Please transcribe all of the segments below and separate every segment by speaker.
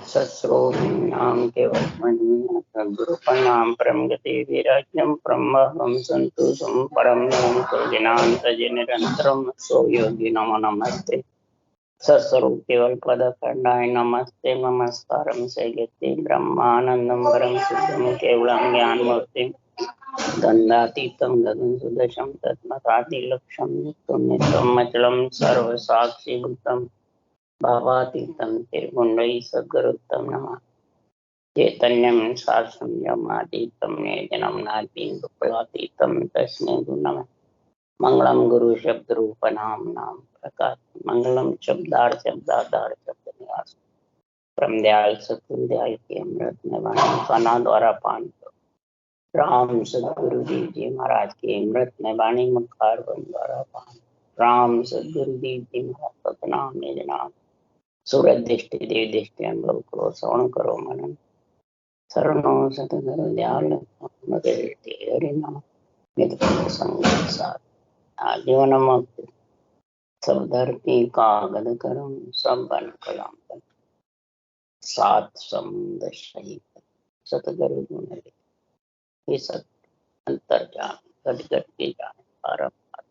Speaker 1: सस्रोनाम केवलमणिनाम परम गति विराज्यम ब्रह्महम संतोषम परम नम ज्ञानतज निरंतरम सो योगी नमो नमस्ते सस्वरूप केवल पद खंडाय नमस्ते नमस्कारम सैगति ब्रह्मानंदम परम सिद्धम केवलम ज्ञान मूर्ति दंडातीतम गगन सुदशम तत्मतादिलक्षम नित्यम मचलम सर्व साक्षी भूतम भावातीतम त्रिगुणै सद्गुरुतम नमः चैतन्यम शास्त्रम जन्म नातीतम तस्मै नमः मंगलम गुरु शब्द रूप नाम नाम प्रकाश मंगलम शब्दार्थ शब्दाधार शब्द निवास परम दयाल सतगुरु दयाल के अमृत में वाणी खाना द्वारा पान राम सदगुरु देव जी महाराज के अमृत में वाणी मुखार द्वारा पान राम सदगुरु देव जी महाराज सतनाम निज नाम सूरत दृष्टि देव दृष्टि अनुभव करो श्रवण करो मनन शरणो सतगुरु दयाल हरिनाम नित संग साथ आजीवन मुक्त सब धरती कागद करम सब बन कलाम सात समुद्र सहित सतगुरु गुण ये सत अंतर जान घट घट के जान बारम्बार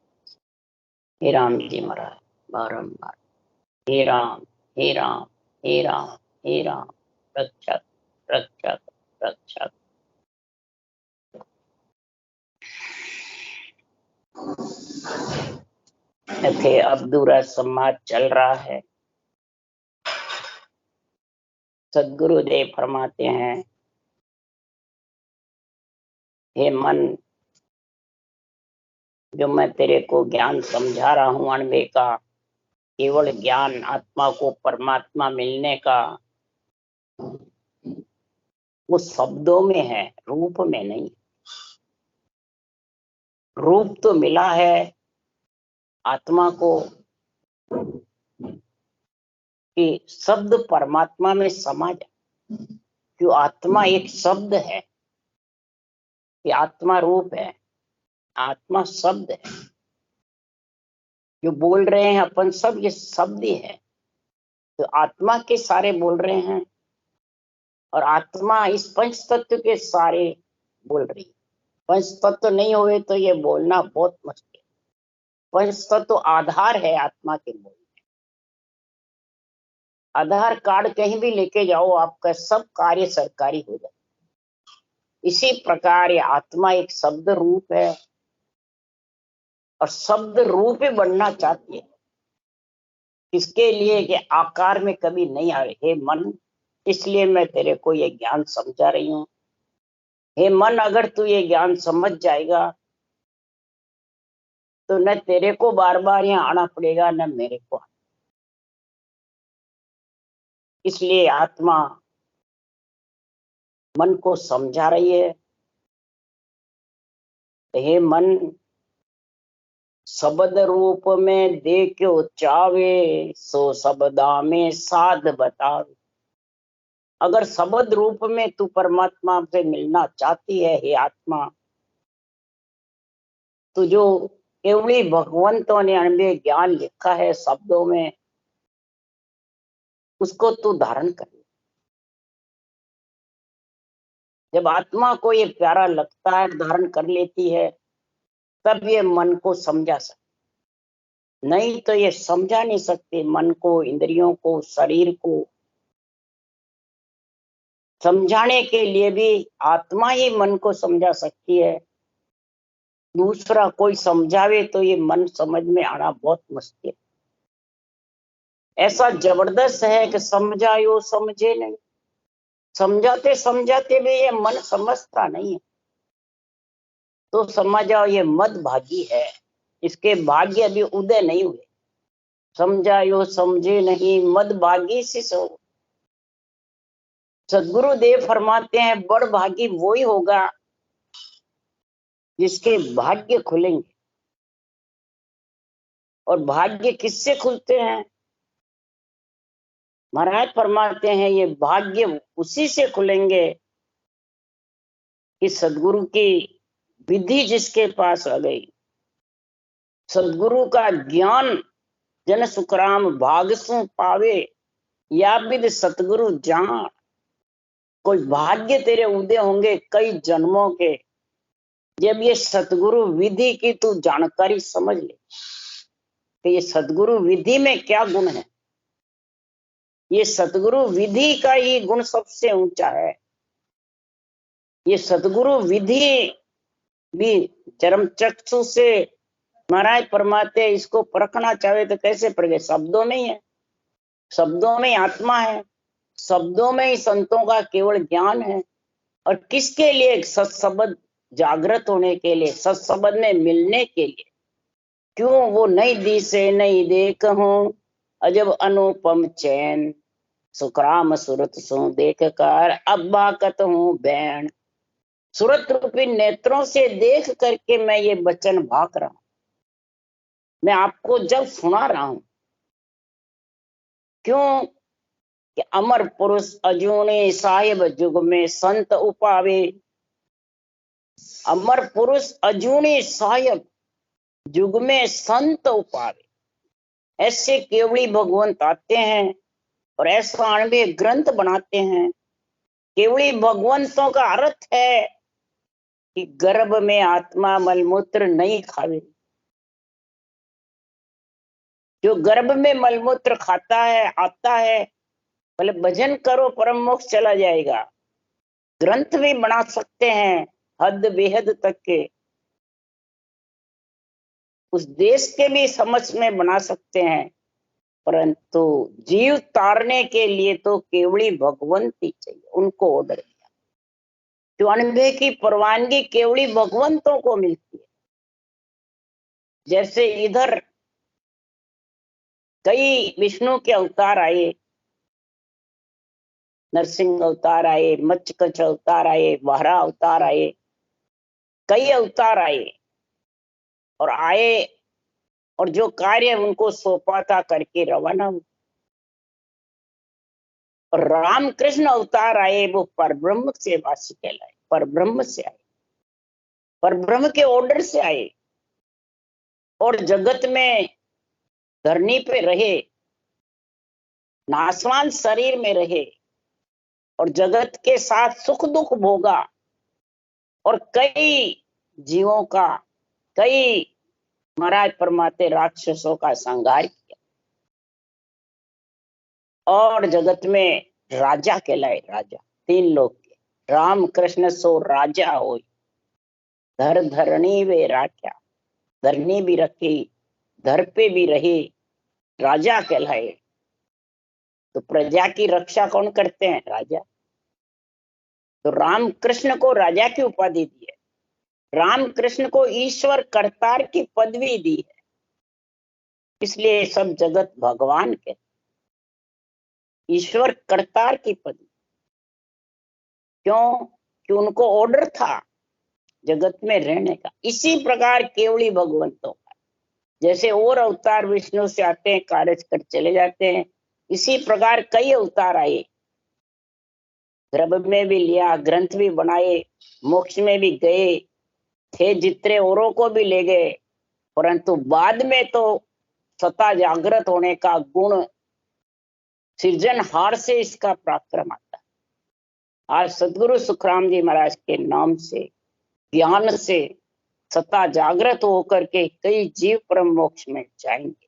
Speaker 1: हे राम जी महाराज बारम्बार हे राम हे राम हे राम हे राम रक्षक रक्षक रक्षक। थे अब्दुरा समाज चल रहा है। सदगुरुदेव फरमाते हैं, हे मन, जो मैं तेरे को ज्ञान समझा रहा हूं अनबे का, केवल ज्ञान आत्मा को परमात्मा मिलने का, वो शब्दों में है, रूप में नहीं। रूप तो मिला है आत्मा को कि शब्द परमात्मा में समा जाए। जो आत्मा एक शब्द है कि आत्मा रूप है, आत्मा शब्द है। जो बोल रहे हैं अपन सब ये शब्द ही है। तो आत्मा के सारे बोल रहे हैं और आत्मा इस पंच तत्व के सारे बोल रही है। पंच तत्व नहीं हुए तो ये बोलना बहुत मुश्किल। पंच तत्व आधार है आत्मा के बोलने। आधार कार्ड कहीं भी लेके जाओ, आपका सब कार्य सरकारी हो जाए। इसी प्रकार ये आत्मा एक शब्द रूप है और शब्द रूप ही बनना चाहती है। इसके लिए कि आकार में कभी नहीं आए। हे मन, इसलिए मैं तेरे को ये ज्ञान समझा रही हूं। हे मन, अगर तू ये ज्ञान समझ जाएगा तो न तेरे को बार बार यहाँ आना पड़ेगा न मेरे को। इसलिए आत्मा मन को समझा रही है। हे मन, शब्द रूप में देखो चावे, सो शब्दा में साध बतावे। अगर शब्द रूप में तू परमात्मा से मिलना चाहती है हे आत्मा, तो जो केवली भगवंतों ने अनबे ज्ञान लिखा है शब्दों में, उसको तू धारण कर। जब आत्मा को ये प्यारा लगता है, धारण कर लेती है, तब ये मन को समझा सकती। नहीं तो ये समझा नहीं सकती। मन को, इंद्रियों को, शरीर को समझाने के लिए भी आत्मा ही मन को समझा सकती है। दूसरा कोई समझावे तो ये मन समझ में आना बहुत मुश्किल। ऐसा जबरदस्त है कि समझायो समझे नहीं। समझाते समझाते भी ये मन समझता नहीं है। तो समझ जाओ ये मद भागी है, इसके भाग्य अभी उदय नहीं हुए। समझायो समझे नहीं, मद भागी से सो। सदगुरुदेव फरमाते हैं, बड़ भागी वो ही होगा जिसके भाग्य खुलेंगे। और भाग्य किससे खुलते हैं? महाराज फरमाते हैं, ये भाग्य उसी से खुलेंगे कि सदगुरु की विधि जिसके पास आ गई, सदगुरु का ज्ञान जन सुखराम भागसु पावे, या विद सतगुरु जान, कोई भाग्य तेरे उदय होंगे कई जन्मों के, जब ये सतगुरु विधि की तू जानकारी समझ ले कि ये सतगुरु विधि में क्या गुण है। ये सतगुरु विधि का ही गुण सबसे ऊंचा है। ये सतगुरु विधि भी चरम चक्षु से महाराज परमात्मा इसको परखना चाहे तो कैसे परखे? शब्दों में ही है, शब्दों में आत्मा है, शब्दों में ही संतों का केवल ज्ञान है। और किसके लिए? सत्सबद जागृत होने के लिए, सत्सबद में मिलने के लिए। क्यों? वो नई दिशे नई देख हूं, अजब अनुपम चैन, सुखराम सुरत सो देख कर अब बाकत हूं बैन। सूरत रूपी नेत्रों से देख करके मैं ये वचन भाग रहा हूं, मैं आपको जब सुना रहा हूं। क्यों? कि अमर पुरुष अजूनी साहिब जुग में संत उपावे। अमर पुरुष अजूनी साहिब जुग में संत उपावे। ऐसे केवड़ी भगवंत आते हैं और ऐसा अणवे ग्रंथ बनाते हैं। केवड़ी भगवंतों का अर्थ है कि गर्भ में आत्मा मलमूत्र नहीं खावे। जो गर्भ में मलमूत्र खाता है, आता है, बोले भजन करो परम मोक्ष चला जाएगा। ग्रंथ भी बना सकते हैं हद बेहद तक के, उस देश के भी समझ में बना सकते हैं, परंतु जीव तारने के लिए तो केवड़ी भगवंती चाहिए। उनको ऑर्डर दिया। जो अनुभव की परवानगी केवड़ी भगवंतों को मिलती है। जैसे इधर कई विष्णु के अवतार आए, नरसिंह अवतार आए, मत्स्यकंच अवतार आए, वारा अवतार आए, कई अवतार आए और आए और जो कार्य उनको सौंपा था करके रवाना हुए। और रामकृष्ण अवतार आए, वो परब्रह्म से वासी कहलाए, परब्रह्म से आए, परब्रह्म के ऑर्डर से आए और जगत में धरनी पे रहे, नासवान शरीर में रहे और जगत के साथ सुख दुख भोगा और कई जीवों का, कई महाराज परमात्मा राक्षसों का संहार किया और जगत में राजा कहलाए। राजा तीन लोग के, राम कृष्ण सो राजा हो, धर धरणी वे राख्या, धरनी भी रखी, धर पे भी रही, राजा कहलाए। तो प्रजा की रक्षा कौन करते हैं? राजा। तो राम कृष्ण को राजा की उपाधि दी है, राम कृष्ण को ईश्वर करतार की पदवी दी है। इसलिए सब जगत भगवान के, ईश्वर करतार की पदवी। क्यों? कि उनको ऑर्डर था जगत में रहने का। इसी प्रकार केवड़ी भगवंतों का, जैसे और अवतार विष्णु से आते हैं, कार्य कर चले जाते हैं, इसी प्रकार कई अवतार आए, गर्भ में भी लिया, ग्रंथ भी बनाए, मोक्ष में भी गए थे, जितने औरों को भी ले गए, परंतु बाद में तो सता जागृत होने का गुण सृजनहार से इसका पराक्रम आता है। आज सदगुरु सुखराम जी महाराज के नाम से, ज्ञान से सता जागृत होकर के कई जीव परम मोक्ष में जाएंगे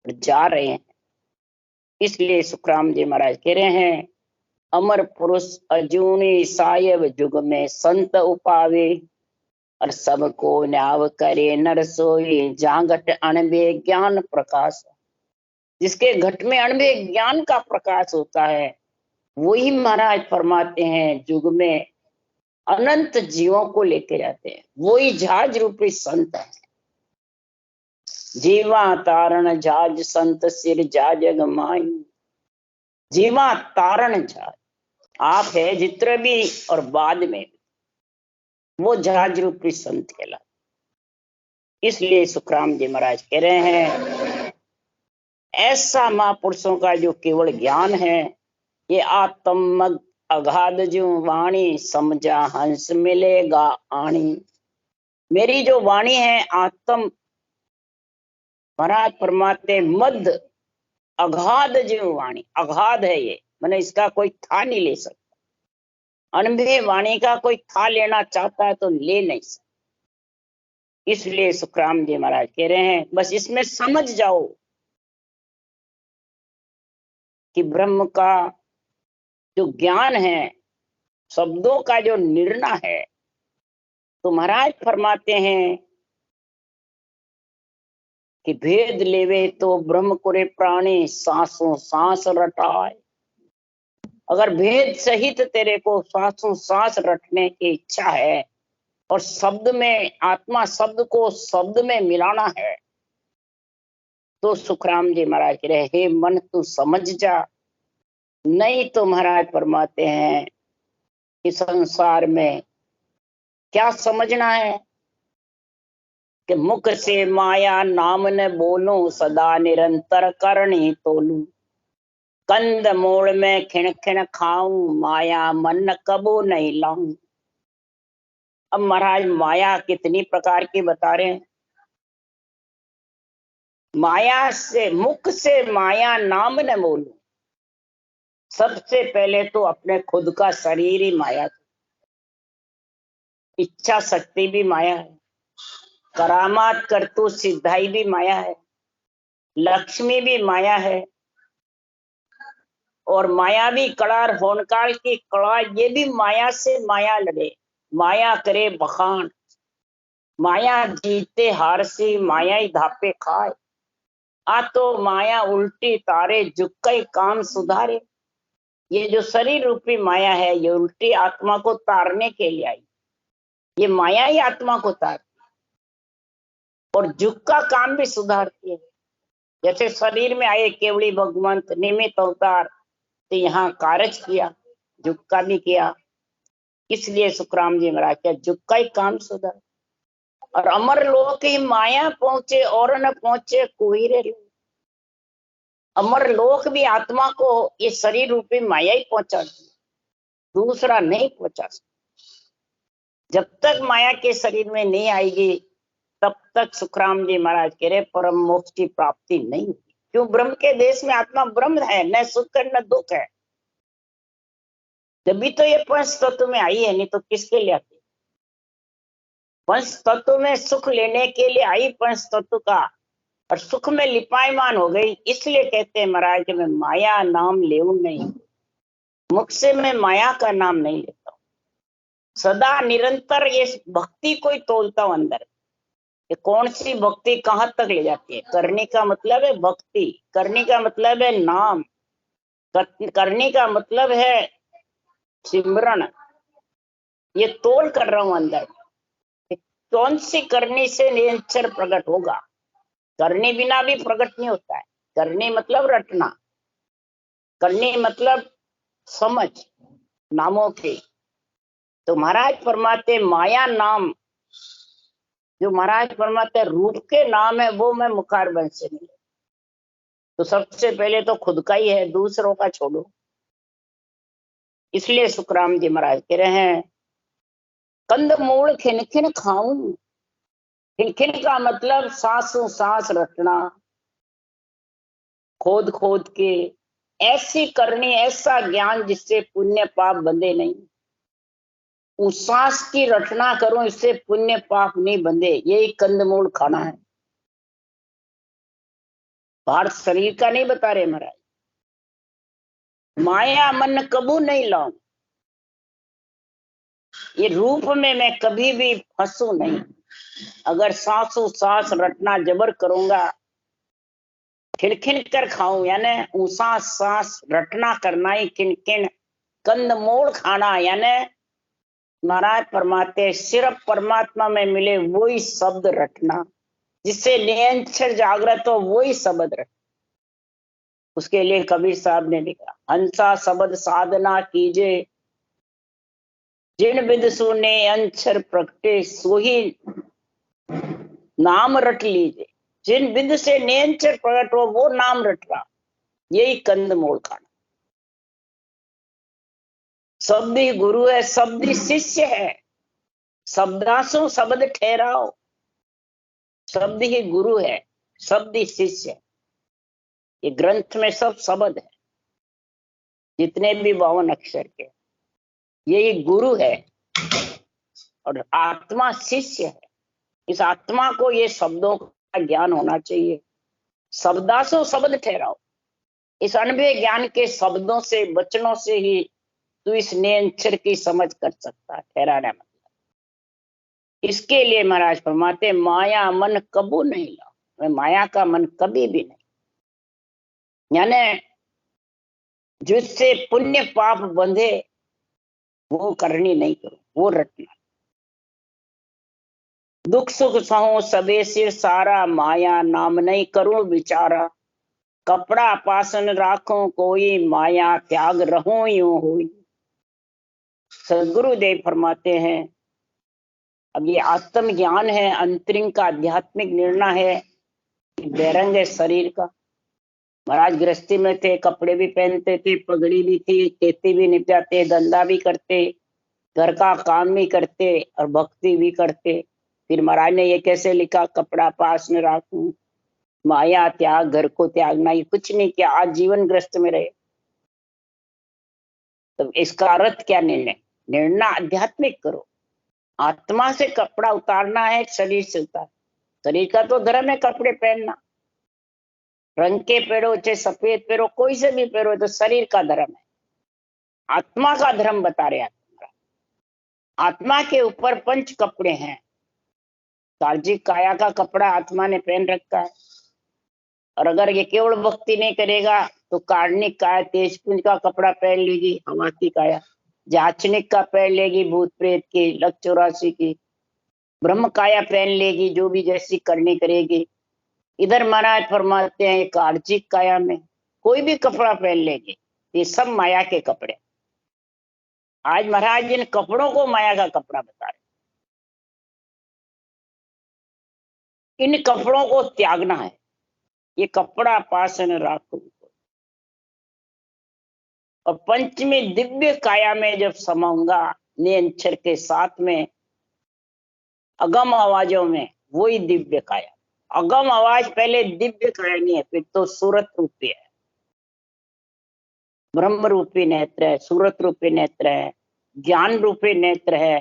Speaker 1: और जा रहे हैं। इसलिए सुखराम जी महाराज कह रहे हैं, अमर पुरुष अजूनी सायब जुग में संत उपावे, और सबको न्याव करे नर सोई, जांगट अणबे ज्ञान प्रकाश। जिसके घट में अणबे ज्ञान का प्रकाश होता है, वही महाराज फरमाते हैं जुग में अनंत जीवों को लेके जाते हैं। वही जहाज रूपी संत है। जीवा तारण जहाज संत सिर जाज गमाई। जीवा तारण जहाज आप है जितने भी और बाद में वो जहाज रूपी संत कहलाते। इसलिए सुखराम जी महाराज कह रहे हैं, ऐसा महापुरुषों का जो केवल ज्ञान है, ये आत्मग अगाध जो वाणी, समझा हंस मिलेगा आणी। मेरी जो वाणी है आत्म महाराज परमात्मा मध्य अगाध जीव वाणी, अगाध है ये, मैंने इसका कोई था नहीं ले सकता। अनभे वाणी का कोई था लेना चाहता है तो ले नहीं सकता। इसलिए सुखराम जी महाराज कह रहे हैं बस इसमें समझ जाओ कि ब्रह्म का जो ज्ञान है, शब्दों का जो निर्णय है, तो महाराज फरमाते हैं कि भेद लेवे तो ब्रह्म कुरे प्राणी सांसों सांस रटाए। अगर भेद सहित तेरे को सांसों सांस रटने की इच्छा है और शब्द में, आत्मा शब्द को शब्द में मिलाना है, तो सुखराम जी महाराज कह रहे हे मन तू समझ जा। नहीं तो महाराज फरमाते हैं कि संसार में क्या समझना है कि मुख से माया नाम न बोलूं, सदा निरंतर करणी तोलूं। कंद मोड़ में खिण खिण खाऊं, माया मन कबू नहीं लाऊं। अब महाराज माया कितनी प्रकार की बता रहे हैं। माया से, मुख से माया नाम न बोलूं, सबसे पहले तो अपने खुद का शरीर ही माया, इच्छा शक्ति भी माया है, करामात करतू सिद्धाई भी माया है, लक्ष्मी भी माया है, और मायावी कड़ार होनकाल की कड़ा, ये भी माया से माया लड़े, माया करे बखान, माया जीते हार सी, माया ही धापे खाए। आ तो माया उल्टी तारे, झुक्कई काम सुधारे। ये जो शरीर रूपी माया है, ये उल्टी आत्मा को तारने के लिए आई। ये माया ही आत्मा को तारती और झुक का काम भी सुधारती है। जैसे शरीर में आए केवड़ी भगवंत निमित्त अवतार, तो यहाँ कारज किया, झुक्का भी किया। इसलिए सुखराम जी महाराज क्या झुक्का ही काम सुधार। और अमर लोक ही माया पहुंचे और न पहुंचे कोई रे। अमर लोक भी आत्मा को ये शरीर रूपी माया ही पहुंचाती, दूसरा नहीं पहुंचा सकता। जब तक माया के शरीर में नहीं आएगी तब तक सुखराम जी महाराज कह रहे परम मोक्ष की प्राप्ति नहीं होगी। क्यों? ब्रह्म के देश में आत्मा ब्रह्म है, न सुख है न दुख है। जब भी तो ये पंच तत्व में आई है, नहीं तो किसके लिए आती? पंच तत्व में सुख लेने के लिए आई पंच तत्व का, और सुख में लिपायमान हो गई। इसलिए कहते हैं महाराज मैं माया नाम लेऊं नहीं, मुख से मैं माया का नाम नहीं लेता हूं। सदा निरंतर ये भक्ति को ही तोलता हूं अंदर। ये कौन सी भक्ति कहां तक ले जाती है? करने का मतलब है भक्ति, करने का मतलब है नाम, करने का मतलब है सिमरन। ये तोल कर रहा हूं अंदर, कौन सी करने से निरंतर प्रकट होगा। करने बिना भी प्रकट नहीं होता है। करने मतलब रटना, करने मतलब समझ नामों के। तो महाराज फरमाते माया नाम, जो महाराज फरमाते रूप के नाम है, वो मैं मुखार बंद से नहीं। तो सबसे पहले तो खुद का ही है, दूसरों का छोड़ो। इसलिए सुखराम जी महाराज कह रहे हैं कंद मूल खिन खिन खाऊं। खिन खिन का मतलब सांसों सांस रटना, खोद खोद के ऐसी करनी, ऐसा ज्ञान जिससे पुण्य पाप बंधे नहीं। उस सांस की रचना करूं, इससे पुण्य पाप नहीं बंधे। यही कंदमूल खाना है। बाहर शरीर का नहीं बता रहे महाराज। माया मन कबू नहीं लाऊं, ये रूप में मैं कभी भी फंसू नहीं। अगर सांसों सांस रटना जबर करूंगा, खिनखिन कर खाऊं, यानी ऊसा सांस रटना करना ही खिनखिन, कंदमूल खाना, यानी महाराज फरमाते सिर्फ परमात्मा में मिले वही शब्द रटना, जिससे निरंतर जागृत हो वही शब्द रटना। उसके लिए कबीर साहब ने लिखा हंसा शब्द साधना कीजे, जिन विद सुने अंतर प्रगटे, सोही नाम रट लीजिए। जिन विद से निरंतर प्रकट हो वो नाम रट रहा, यही कंदमूल खाना। शब्द ही गुरु है, शब्द ही शिष्य है। शब्दासु शब्द ठहराओ, शब्द ही गुरु है, शब्द ही शिष्य है। ये ग्रंथ में सब शब्द है, जितने भी 52 अक्षर के, यही गुरु है और आत्मा शिष्य है। इस आत्मा को ये शब्दों का ज्ञान होना चाहिए। शब्दासो शब्द ठहराओ, इस अनुभव ज्ञान के शब्दों से, वचनों से ही तू इस नेंचर की समझ कर सकता है। ठहराना मतलब इसके लिए महाराज फरमाते माया मन कबू नहीं लाओ, माया का मन कभी भी नहीं, यानी जिससे पुण्य पाप बंधे वो करनी नहीं करो, वो रटना। दुख सुख सहूं सबे सिर सारा, माया नाम नहीं करूं विचारा। कपड़ा पासन राखो कोई, माया त्याग रहूं यूं हुई। सदगुरुदेव फरमाते हैं अब ये आत्म ज्ञान है, अंतरिंग का आध्यात्मिक निर्णय है, बेरंग है शरीर का। महाराज गृहस्थी में थे, कपड़े भी पहनते थे, पगड़ी भी थी, खेती भी निपटाते, धंधा भी करते, घर का काम भी करते और भक्ति भी करते। फिर महाराज ने ये कैसे लिखा, कपड़ा पास में राखूं, माया त्याग, घर को त्यागना, ये कुछ नहीं किया, आज जीवन ग्रस्त में रहे। तो इसका अर्थ क्या निर्णय? निर्णय आध्यात्मिक करो। आत्मा से कपड़ा उतारना है, शरीर से उतार। शरीर का तो धर्म है कपड़े पहनना, रंग के पहनो चाहे सफेद पहनो, कोई से भी पहनो, तो शरीर का धर्म है। आत्मा का धर्म बता रहे हैं। आत्मा के ऊपर 5 कपड़े हैं। सार्वजिक काया का कपड़ा आत्मा ने पहन रखा है, और अगर ये केवल भक्ति नहीं करेगा तो कार्णिक काया तेजपुंज का कपड़ा पहन लेगी, हवा की काया। जाचनिक का पहन लेगी, भूत प्रेत की, लक 84 की। ब्रह्म काया पहन लेगी, जो भी जैसी करनी करेगी। इधर महाराज फरमाते हैं कार्जिक काया में कोई भी कपड़ा पहन लेगी, ये सब माया के कपड़े। आज महाराज इन कपड़ों को माया का कपड़ा बता रहे। इन कपड़ों को त्यागना है। ये कपड़ा पासन राखो। और पंचमी दिव्य काया में जब समाऊंगा नियंचर के साथ में, अगम आवाजों में, वही दिव्य काया। अगम आवाज पहले दिव्य काया नहीं है, फिर तो सूरत रूपी है, ब्रह्म रूपी नेत्र है, सूरत रूपी नेत्र है, ज्ञान रूपी नेत्र है।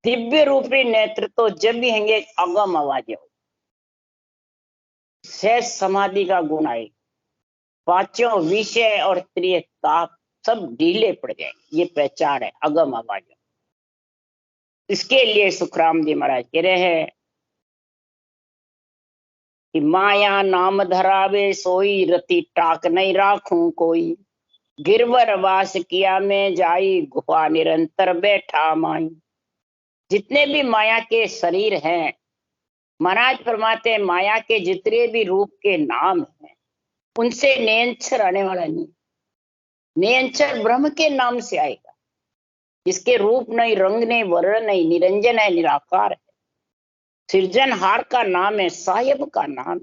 Speaker 1: दिव्य रूपी नेत्र तो जब भी होंगे अगम आवाज हो, सहज समाधि का गुण आए, पांचों विषय और त्रिय ताप सब ढीले पड़ जाएंगे। ये पहचान है अगम आवाज। इसके लिए सुखराम जी महाराज कह रहे हैं कि माया नाम धरावे सोई, रति टाक नहीं राखूं कोई। गिरवर वास किया में जाई, गुफा निरंतर बैठा माई। जितने भी माया के शरीर हैं, महाराज फरमाते हैं माया के जितने भी रूप के नाम हैं, उनसे नियंचर आने वाला नहीं। नियंचर ब्रह्म के नाम से आएगा, जिसके रूप नहीं, रंग नहीं, वर्ण नहीं, निरंजन है, निराकार है। सृजनहार का नाम है, साहिब का नाम,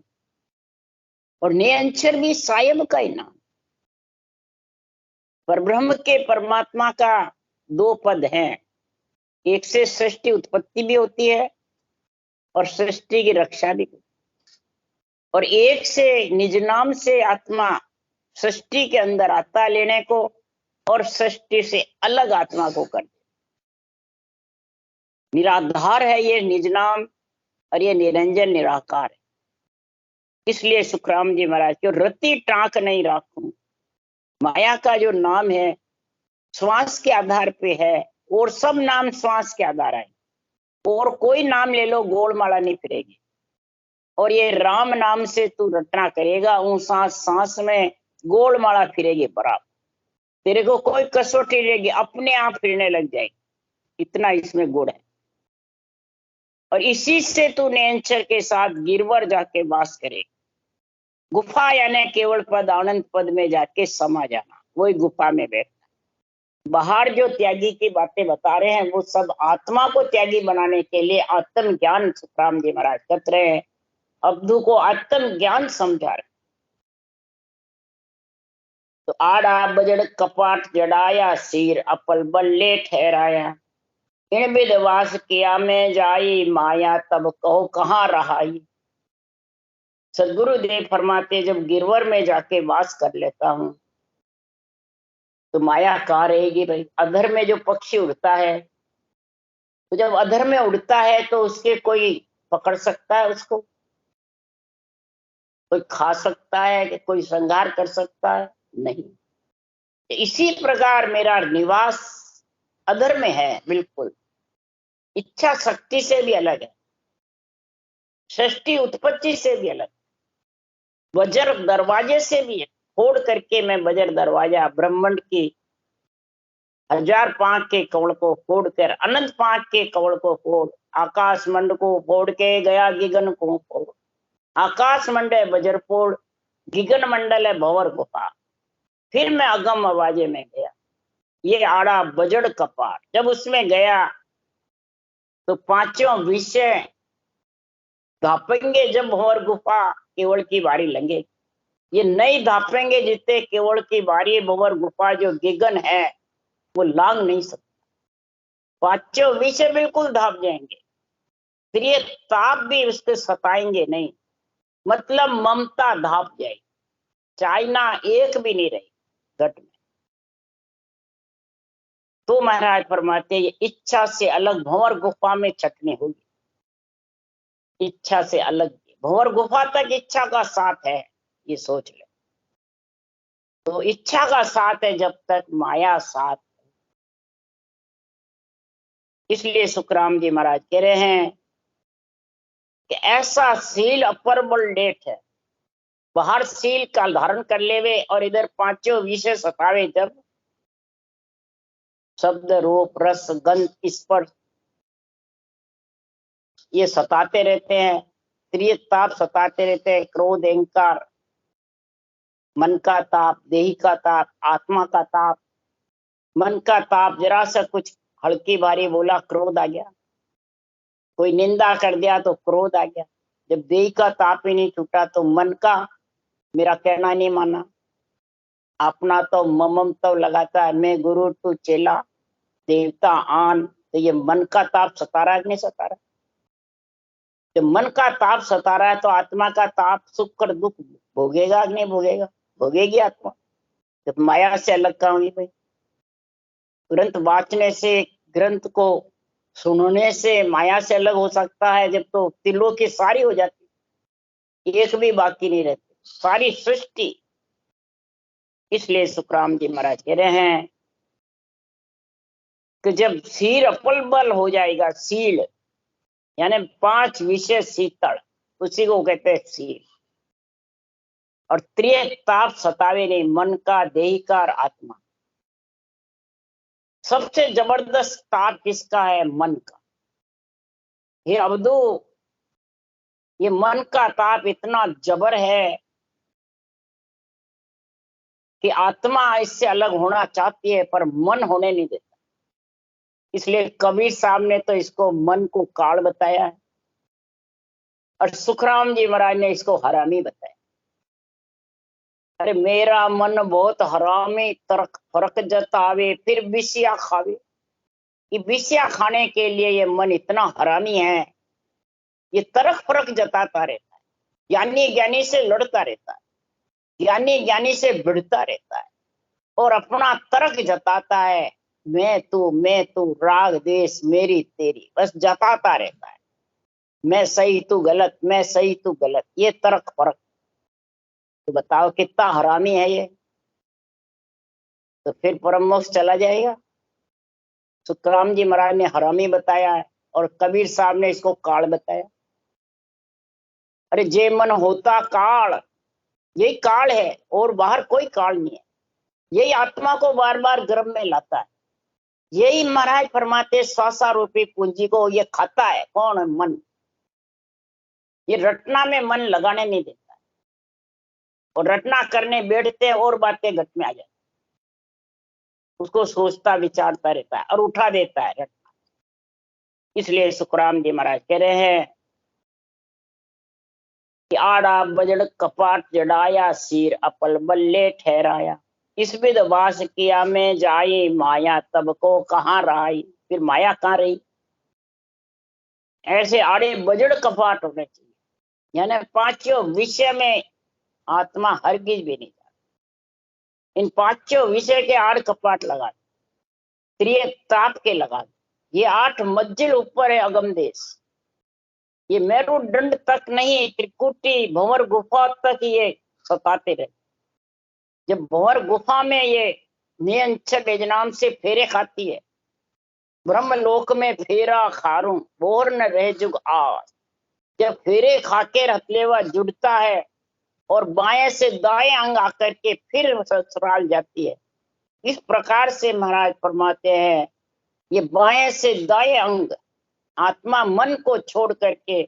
Speaker 1: और नियंचर भी साहिब का ही नाम। पर ब्रह्म के परमात्मा का 2 पद हैं, एक से सृष्टि उत्पत्ति भी होती है और सृष्टि की रक्षा भी होती है, और एक से निज नाम से आत्मा सृष्टि के अंदर आता लेने को, और सृष्टि से अलग आत्मा को कर दे। निराधार है ये निज नाम, और ये निरंजन निराकार है। इसलिए सुखराम जी महाराज को रति टाक नहीं राखूं। माया का जो नाम है श्वास के आधार पे है, और सब नाम श्वास के आधार है, और कोई नाम ले लो गोलमाला नहीं फिरेगी। और ये राम नाम से तू रटना करेगा, उन सांस सांस में गोलमाला फिरेगी बराबर, तेरे को कोई कसौटी रहेगी, अपने आप फिरने लग जाएगी। इतना इसमें गुण है। और इसी से तू नेंचर के साथ गिरवर जाके वास करेगा। गुफा यानी केवल पद, आनंद पद में जाके समा जाना, वही गुफा में बैठना। बाहर जो त्यागी की बातें बता रहे हैं वो सब आत्मा को त्यागी बनाने के लिए आत्म ज्ञान सुखराम जी महाराज कर रहे हैं। अब्दू को आत्म ज्ञान समझा रहे। तो आड़ा बजड़ कपाट जड़ाया, सिर अपल बल्ले ठहराया। इन विधवास किया में जाई, माया तब कहो कहाँ रहाई। सदगुरुदेव फरमाते जब गिरवर में जाके वास कर लेता हूं तो माया कहाँ रहेगी भाई। अधर में जो पक्षी उड़ता है, तो जब अधर में उड़ता है तो उसके कोई पकड़ सकता है उसको, कोई खा सकता है कि कोई श्रृंगार कर सकता है? नहीं। इसी प्रकार मेरा निवास अधर में है, बिल्कुल इच्छा शक्ति से भी अलग है, सृष्टि उत्पत्ति से भी अलग, वज्र दरवाजे से भी है। फोड़ करके मैं वज्र दरवाजा ब्रह्मांड की 1000 पांख के कवड़ को फोड़ कर, अनंत पांख के कवड़ को फोड़, आकाश मंड को फोड़ के गया गिगन को फोड़। आकाश मंड है वज्र फोड़, गिगन मंडल है भंवर गुफा। फिर मैं अगम आवाजे में गया, ये आड़ा बजड़ कपाट। जब उसमें गया तो पांचों विषय धापेंगे, जब भंवर गुफा केवल की बारी लंघेगी। ये नहीं धापेंगे जितने केवल की बारी भंवर गुफा जो गिगन है वो लांग नहीं सकता। पांचों विषय बिल्कुल धाप जाएंगे, फिर ये ताप भी उसके सताएंगे नहीं, मतलब ममता धाप जाएगी, चाइना एक भी नहीं रही घट में। तो महाराज फरमाते ये इच्छा से अलग भंवर गुफा में चटनी होगी, इच्छा से अलग। भंवर गुफा तक इच्छा का साथ है, ये सोच ले। तो इच्छा का साथ है जब तक माया साथ। इसलिए सुखराम जी महाराज कह रहे हैं कि ऐसा सील अपरबल डेट है, बाहर सील का धारण कर लेवे और इधर पांचों विषय सतावे। जब शब्द रूप रस गंध स्पर्श ये सताते रहते हैं, त्रिय ताप सताते रहते हैं, क्रोध अहंकार, मन का ताप, देही का ताप, आत्मा का ताप। मन का ताप जरा सा कुछ हल्की भारी बोला क्रोध आ गया, कोई निंदा कर दिया तो क्रोध आ गया। जब देही का ताप ही नहीं छूटा तो मन का मेरा कहना नहीं माना, अपना तो ममम तो लगाता है, मैं गुरु तू चेला देवता आन। तो ये मन का ताप सता रहा है कि नहीं सता रहा? जब मन का ताप सता रहा है तो आत्मा का ताप सुख और दुख भोगेगा कि नहीं भोगेगा? भोगेगी आत्मा। जब माया से अलग करूंगी भाई, ग्रंथ वाचने से, ग्रंथ को सुनने से माया से अलग हो सकता है जब तो तिलों की सारी हो जाती, एक भी बाकी नहीं रहती, सारी सृष्टि। इसलिए सुखराम जी महाराज कह रहे हैं कि जब सीर अपलबल हो जाएगा, सील यानी 5 विषय शीतल, उसी को कहते हैं सील। और त्रिय ताप सतावे नहीं, मन का, देही का और आत्मा। सबसे जबरदस्त ताप किसका है? मन का। हे अवधू, ये मन का ताप इतना जबर है कि आत्मा इससे अलग होना चाहती है पर मन होने नहीं देता। इसलिए कबीर साहब ने तो इसको मन को काल बताया है और सुखराम जी महाराज ने इसको हरामी बताया। अरे मेरा मन बहुत हरामी, तरक फरक जतावे फिर बिसिया खावे। ये बिसिया खाने के लिए ये मन इतना हरामी है, ये तरक फरक जताता रहता है, ज्ञानी ज्ञानी से लड़ता रहता है, ज्ञानी ज्ञानी से भिड़ता रहता है और अपना तर्क जताता है, मैं तू राग देश मेरी तेरी, बस जताता रहता है, मैं सही तू गलत, मैं सही तू गलत, ये तर्क फर्क। तो बताओ कितना हरामी है ये। तो फिर परम मोक्ष चला जाएगा। सुखराम जी महाराज ने हरामी बताया है और कबीर साहब ने इसको काल बताया। अरे जे मन होता काल, यही काल है और बाहर कोई काल नहीं है। यही आत्मा को बार बार गर्भ में लाता है। यही महाराज फरमाते श्वासा रूपी पूंजी को ये खाता है। कौन है? मन। ये रटना में मन लगाने नहीं देता है और रटना करने बैठते हैं और बातें घट में आ जाती, उसको सोचता विचारता रहता है और उठा देता है रटना। इसलिए सुखराम जी महाराज कह रहे हैं कि आड़ा बजड़ कपाट जड़ाया, सिर अपल बल्ले ठहराया, इस विध वास किया में जाई, माया तब को कहाँ रहाई। फिर माया कहाँ रही? ऐसे आड़े बजड़ कपाट होने चाहिए, यानी पांचों विषय में आत्मा हरगिज भी नहीं जाती। इन पांचों विषय के 8 कपाट लगा दे, त्रिय ताप के लगा दे। ये 8 मंजिल ऊपर है अगम देश। ये मेरुदंड तक नहीं, त्रिकुटी भंवर गुफा तक ये सताते रहे। जब भंवर गुफा में ये नियंचक नाम से फेरे खाती है, ब्रह्मलोक में फेरा खारूं बोर न रह जुग आस। जब फेरे खाके रतलेवा जुड़ता है और बाएं से दाएं अंग आकर के फिर ससुराल जाती है। इस प्रकार से महाराज फरमाते हैं, ये बाएं से दाएं अंग आत्मा मन को छोड़ करके,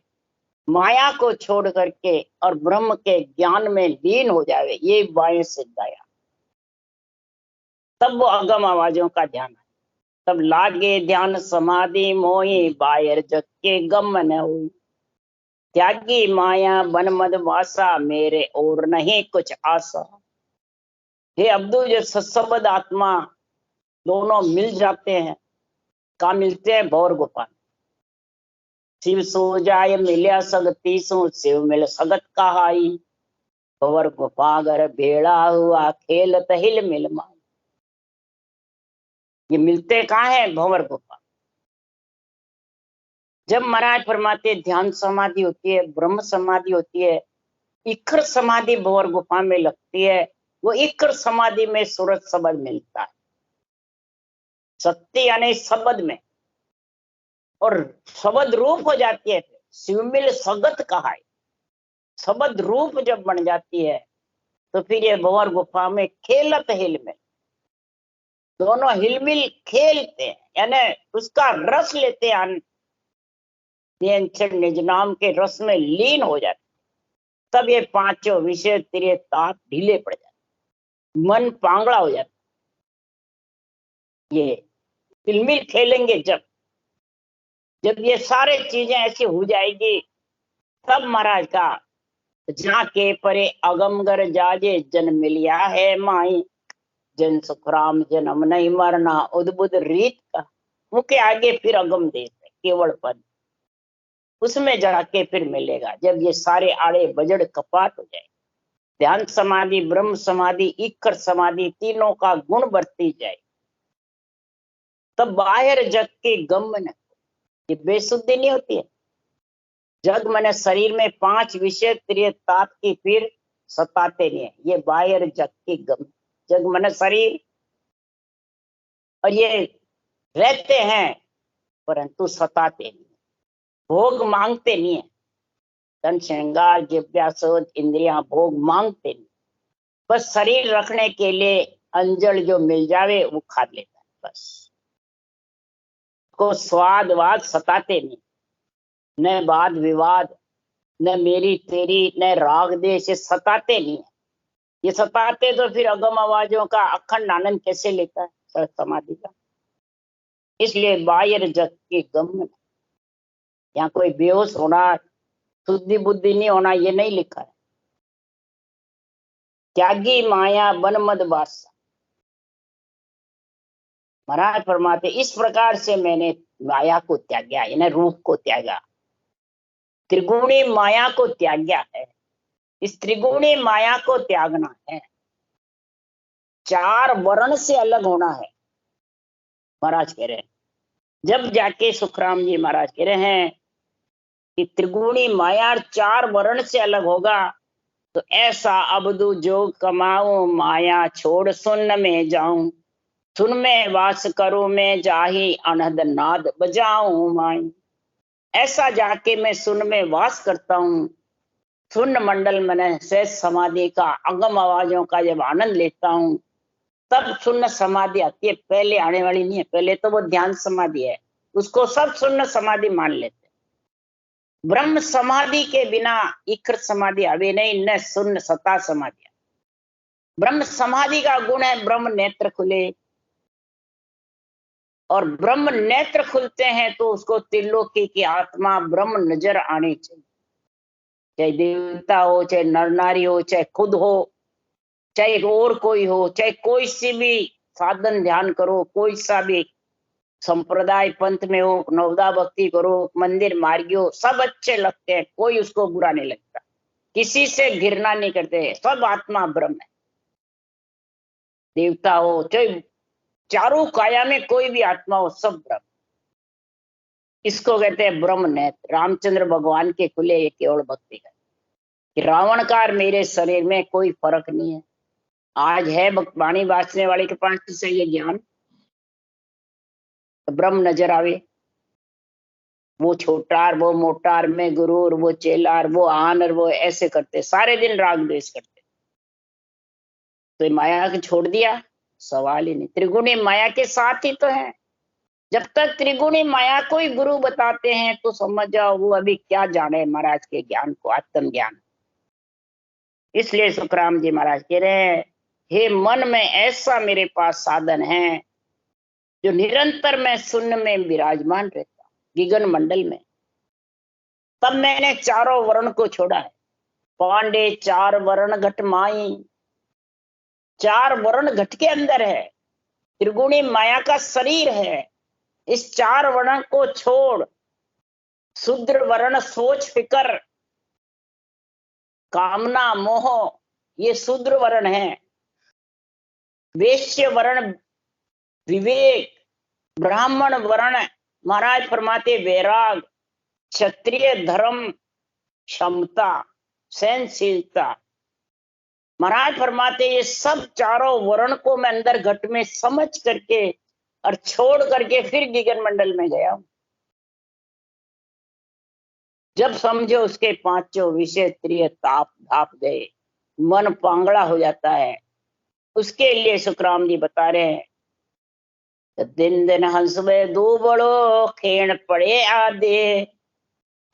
Speaker 1: माया को छोड़ करके और ब्रह्म के ज्ञान में लीन हो जावे, ये बाएं से दाएं। तब वो अगम आवाजों का ध्यान है। तब लागे ध्यान समाधि मोही बायर जग के गम न हुई। त्यागी माया बन मद वासा मेरे और नहीं कुछ आशा। हे अब्दुल, जो सत्सबद आत्मा दोनों मिल जाते हैं, कहाँ मिलते हैं? भौर गुफा। शिव सो जाय मिलिया सगती सो शिव मिल सगत कहाई। भवर गुफा घर भेड़ा हुआ खेलत हिल मिल माई। ये मिलते कहाँ है? भंवर गुफा। जब महाराज फरमाते ध्यान समाधि होती है, ब्रह्म समाधि होती है, इखर समाधि भंवर गुफा में लगती है। वो इखर समाधि में सूरज शब्द मिलता है, सत्य यानी शब्द में, और शब्द रूप हो जाती है। शिवमिल सगत कहा है, शब्द रूप जब बन जाती है तो फिर ये भंवर गुफा में खेलत हिलमिल, दोनों हिलमिल खेलते हैं, यानी उसका रस लेते हैं, निज नाम के रस में लीन हो जाते। तब ये पांचों विषय तेरे ताप ढीले पड़ जाते, मन पांगड़ा हो जाता। ये हिलमिल खेलेंगे जब ये सारे चीजें ऐसी हो जाएगी, तब महाराज का जाके परे अगमगर जाजे जन्म मिलिया है माई। जन सुखराम जन्म नहीं मरना उद्भुत रीत का। मुके आगे फिर अगम देश है, केवल पद, उसमें जाके फिर मिलेगा जब ये सारे आड़े बजड़ कपाट हो जाए। ध्यान समाधि, ब्रह्म समाधि, इक्कर समाधि, तीनों का गुण बरती जाए, तब बाहर जग के गम न, ये बेसुद्धि नहीं होती है। जग मने शरीर में 5 विषय त्रिय ताप की फिर सताते नहीं है, ये बाहर जग के गम। जग मने शरीर, और ये रहते हैं परंतु सताते नहीं, भोग मांगते नहीं है। धन श्रृंगार जिज्ञासोच इंद्रियां भोग मांगते नहीं, बस शरीर रखने के लिए अंजल जो मिल जावे वो खा लेता है, बस को स्वाद वाद सताते नहीं, न वाद विवाद, न मेरी तेरी, न राग देश, सताते नहीं है। ये सताते तो फिर अगम आवाजों का अखंड आनंद कैसे लेता है समाधि का। इसलिए बाहर जग के गम, यहाँ कोई बेहोश होना, शुद्धि बुद्धि नहीं होना, ये नहीं लिखा है। त्यागी माया बन मद वासा, महाराज फरमाते इस प्रकार से मैंने माया को त्यागा, यानी रूप को त्यागा, त्रिगुणी माया को त्यागा है। इस त्रिगुणी माया को त्यागना है, 4 वर्ण से अलग होना है, महाराज कह रहे हैं। जब जाके सुखराम जी महाराज कह रहे हैं कि त्रिगुणी माया 4 वर्ण से अलग होगा, तो ऐसा अबदू जो कमाऊं माया छोड़ सुन में जाऊं। सुन में वास करूं मैं जाही अनहद नाद बजाऊं माई। ऐसा जाके मैं सुन में वास करता हूं, सुन मंडल मन से समाधि का अगम आवाजों का जब आनंद लेता हूं, तब सुन्न समाधि आती है। पहले आने वाली नहीं है, पहले तो वो ध्यान समाधि है, उसको सब सुन्न समाधि मान लेते। ब्रह्म समाधि के बिना इखर समाधि आवे नहीं, न सुन्न सता समाधि। ब्रह्म समाधि का गुण है ब्रह्म नेत्र खुले, और ब्रह्म नेत्र खुलते हैं तो उसको त्रिलोकी की आत्मा ब्रह्म नजर आनी चाहिए। चाहे देवता हो, चाहे नर नारी हो, चाहे खुद हो, चाहे और कोई हो, चाहे कोई सी भी साधन ध्यान करो, कोई सा भी संप्रदाय पंथ में हो, नवदा भक्ति करो, मंदिर मार्गियो, सब अच्छे लगते हैं, कोई उसको बुरा नहीं लगता, किसी से घृणा नहीं करते, सब आत्मा ब्रह्म है। देवता हो चाहे चारों काया में कोई भी आत्मा हो, सब ब्रह्म। इसको कहते हैं ब्रह्म नेत्र। रामचंद्र भगवान के खुले ये केवल भक्ति है कि रावण का और मेरे शरीर में कोई फर्क नहीं है। आज है वाणी बांचने वाले के पास से ये ज्ञान, तो ब्रह्म नजर आवे। वो छोटार, वो मोटार, में गुरूर, वो चेलार, वो आनर, वो ऐसे करते, सारे दिन राग द्वेष करते। तो माया को छोड़ दिया, सवाल ही नहीं। त्रिगुणी माया के साथ ही तो है। जब तक त्रिगुणी माया को ही गुरु बताते हैं तो समझ जाओ वो अभी क्या जाने महाराज के ज्ञान को, आत्म ज्ञान। इसलिए सुखराम जी महाराज कह रहे हैं, हे मन में ऐसा मेरे पास साधन है जो निरंतर मैं शून्य में विराजमान रहता, गिगन मंडल में। तब मैंने चारों वर्ण को छोड़ा है। पांडे चार वर्ण घट माई, चार वर्ण घट के अंदर है, त्रिगुणी माया का शरीर है। इस चार वर्ण को छोड़ शूद्र वर्ण सोच फिकर कामना मोह, ये शूद्र वर्ण है। वैश्य वर्ण विवेक, ब्राह्मण वर्ण महाराज फरमाते वैराग, क्षत्रिय धर्म क्षमता सहनशीलता। महाराज फरमाते ये सब चारों वर्ण को मैं अंदर घट में समझ करके और छोड़ करके फिर गिगन मंडल में गया हूं। जब समझो उसके पांचों विषय त्रिय ताप धाप गए, मन पांगड़ा हो जाता है। उसके लिए सुखराम जी बता रहे हैं, दिन दिन हंसवे दो बड़ो, खेण पड़े आधे,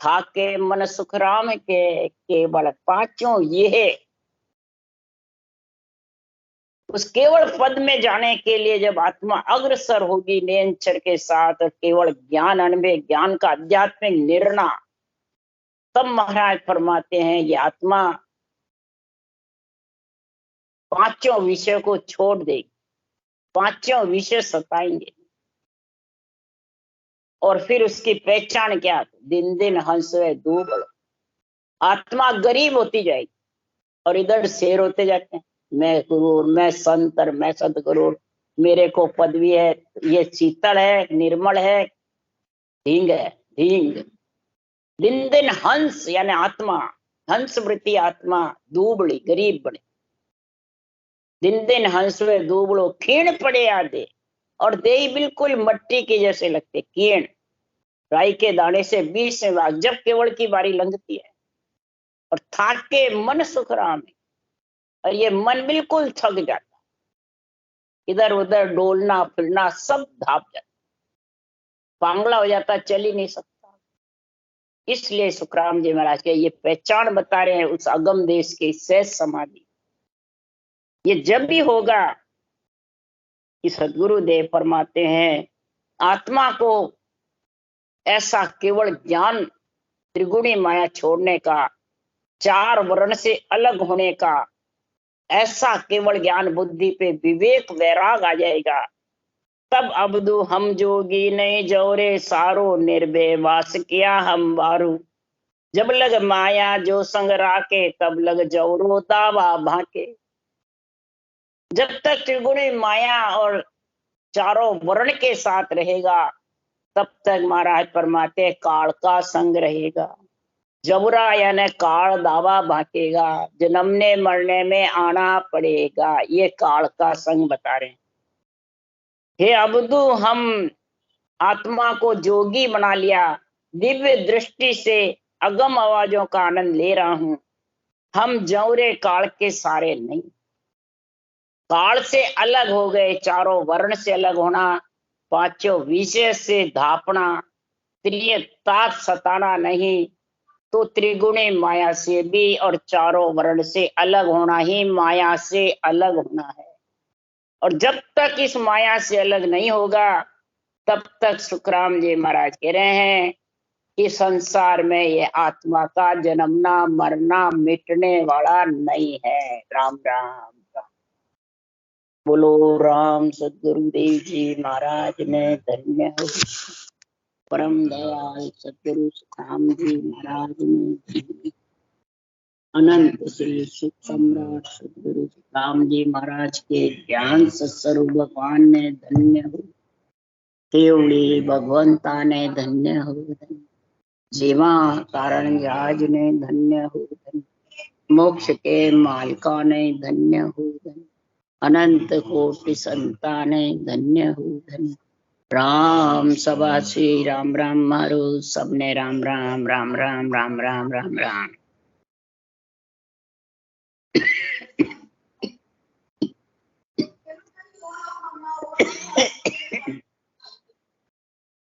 Speaker 1: थाके मन सुखराम के केवल पांचों ये। उस केवल पद में जाने के लिए जब आत्मा अग्रसर होगी निरंतर के साथ, और केवल ज्ञान अनुभव ज्ञान का आध्यात्मिक निर्णय, तब महाराज फरमाते हैं ये आत्मा पांचों विषय को छोड़ देगी, पांचों विषय सताएंगे। और फिर उसकी पहचान क्या? दिन दिन हंसवे दूबड़। आत्मा गरीब होती जाएगी और इधर शेर होते जाते हैं, मैं गुरु, मैं संत, मैं सदगुरु, मेरे को पदवी है, ये शीतल है, निर्मल है, ढींग है ढींग। दिन दिन हंस यानी आत्मा, हंस वृत्ति आत्मा दूबड़ी गरीब बने। दिन दिन हंसवे दूबड़ो, खीण पड़े आधे, और देही बिल्कुल मट्टी के जैसे लगते, कीण राई के दाने से 20 में भाग। जब केवल की बारी लंघती है और थाक के मन सुखराम है, और ये मन बिल्कुल थक जाता, इधर उधर डोलना फिरना सब धाप जाता, पांगला हो जाता, चल ही नहीं सकता। इसलिए सुखराम जी महाराज के ये पहचान बता रहे हैं उस अगम देश की सहज समाधि। ये जब भी होगा कि सदगुरुदेव फरमाते हैं आत्मा को ऐसा केवल ज्ञान त्रिगुणी माया छोड़ने का, चार वर्ण से अलग होने का, ऐसा केवल ज्ञान बुद्धि पे विवेक वैराग आ जाएगा। तब अबदू हम जोगी नहीं जौरे सारो, निर्भय वास किया हम बारू। जब लग माया जो संग राके, तब लग जौरो दावा भाके। जब तक त्रिगुणी माया और चारों वर्ण के साथ रहेगा, तब तक महाराज फरमाते काल का संग रहेगा। जबरा यानी काल दावा भाकेगा, जन्मने मरने में आना पड़ेगा। ये काल का संग बता रहे हैं। हे अब्दू, हम आत्मा को जोगी बना लिया, दिव्य दृष्टि से अगम आवाजों का आनंद ले रहा हूं। हम जौरे काल के सारे नहीं, काल से अलग हो गए, चारों वर्ण से अलग होना, पांचों विषय से धापना, त्रिय ताप सताना नहीं, तो त्रिगुणी माया से भी और चारों वर्ण से अलग होना ही माया से अलग होना है। और जब तक इस माया से अलग नहीं होगा, तब तक सुखराम जी महाराज कह रहे हैं कि संसार में ये आत्मा का जन्मना मरना मिटने वाला नहीं है। राम राम। बोलो राम सदगुरुदेव जी महाराज ने धन्य हो। परम दयाल सदगुरु सुखराम जी महाराज ने धन्य। अनंत श्री सुख सम्राट सदगुरु सुखराम जी महाराज के ज्ञान सत्स्वरूप भगवान ने धन्य हो। केवड़ी भगवंता ने धन्य हो। जीवा कारण राज ने धन्य हो। मोक्ष के मालिका ने धन्य हो। अनंत कोटि संताने धन्य हो। राम सभा श्री राम राम मारो सबने राम राम राम राम राम राम राम राम।